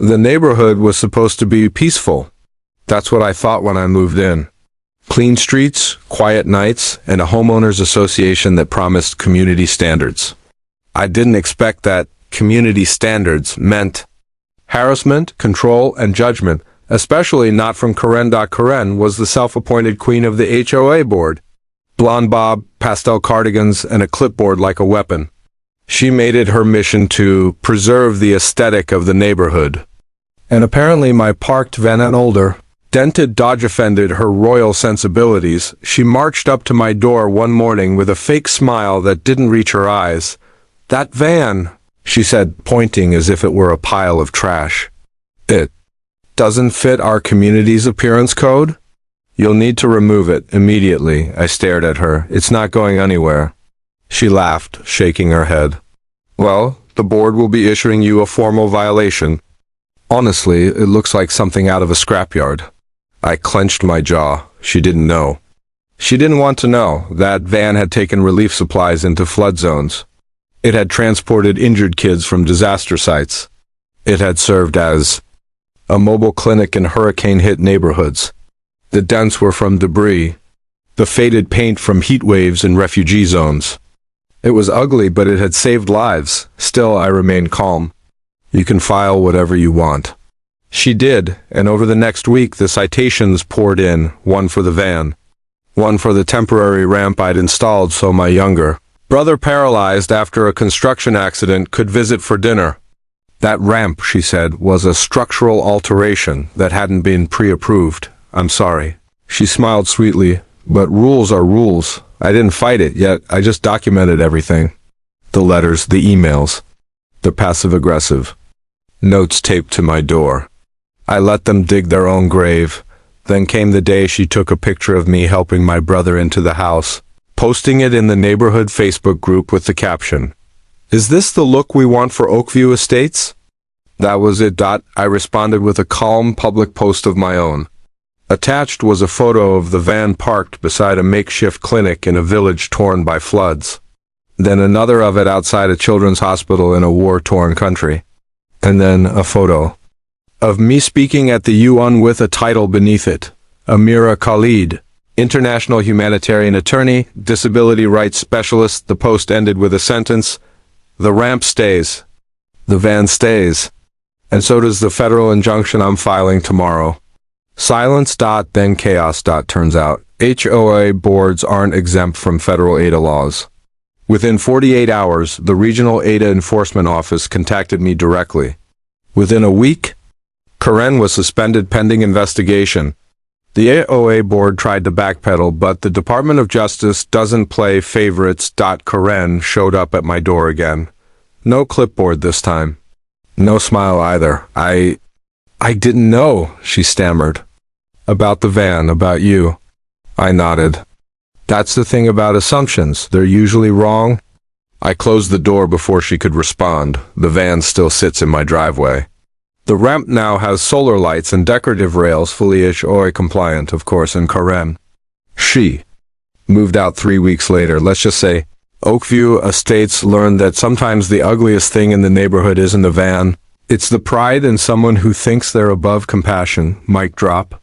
The neighborhood was supposed to be peaceful. That's what I thought when I moved in. Clean streets, quiet nights, and a homeowners association that promised community standards. I didn't expect that community standards meant harassment, control, and judgment, especially not from Karen. Karen was the self-appointed queen of the HOA board. Blonde bob, pastel cardigans, and a clipboard like a weapon. She made it her mission to preserve the aesthetic of the neighborhood. And apparently my parked van and older, dented Dodge offended her royal sensibilities. She marched up to my door one morning with a fake smile that didn't reach her eyes. "That van," she said, pointing as if it were a pile of trash. "It doesn't fit our community's appearance code? You'll need to remove it immediately." I stared at her. "It's not going anywhere." She laughed, shaking her head. "Well, the board will be issuing you a formal violation." Honestly, it looks like something out of a scrapyard. I clenched my jaw. She didn't know. She didn't want to know. That van had taken relief supplies into flood zones. It had transported injured kids from disaster sites. It had served as a mobile clinic in hurricane-hit neighborhoods. The dents were from debris, the faded paint from heat waves in refugee zones. It was ugly, but it had saved lives. Still, I remained calm. "You can file whatever you want." She did, and over the next week the citations poured in, one for the van, one for the temporary ramp I'd installed so my younger brother, paralyzed after a construction accident, could visit for dinner. That ramp, she said, was a structural alteration that hadn't been pre-approved. "I'm sorry." She smiled sweetly, "But rules are rules. I didn't fight it, yet I just documented everything. The letters, the emails, the passive-aggressive notes taped to my door. I let them dig their own grave. Then came the day she took a picture of me helping my brother into the house, posting it in the neighborhood Facebook group with the caption, 'Is this the look we want for Oakview Estates?' That was it. I responded with a calm public post of my own. Attached was a photo of the van parked beside a makeshift clinic in a village torn by floods. Then another of it outside a children's hospital in a war-torn country. And then a photo of me speaking at the UN with a title beneath it, Amira Khalid, international humanitarian attorney, disability rights specialist. The post ended with a sentence, "The ramp stays. The van stays. And so does the federal injunction I'm filing tomorrow." Silence. Then chaos. Turns out, HOA boards aren't exempt from federal ADA laws. Within 48 hours, the Regional ADA Enforcement Office contacted me directly. Within a week, Karen was suspended pending investigation. The HOA board tried to backpedal, but the Department of Justice doesn't play favorites. Karen showed up at my door again. No clipboard this time. No smile either. I didn't know," she stammered. "About the van, about you." I nodded. "That's the thing about assumptions. They're usually wrong." I closed the door before she could respond. The van still sits in my driveway. The ramp now has solar lights and decorative rails, fully HOA compliant, of course, and Karen, she moved out 3 weeks later. Let's just say Oakview Estates learned that sometimes the ugliest thing in the neighborhood isn't a van. It's the pride in someone who thinks they're above compassion. Mic drop.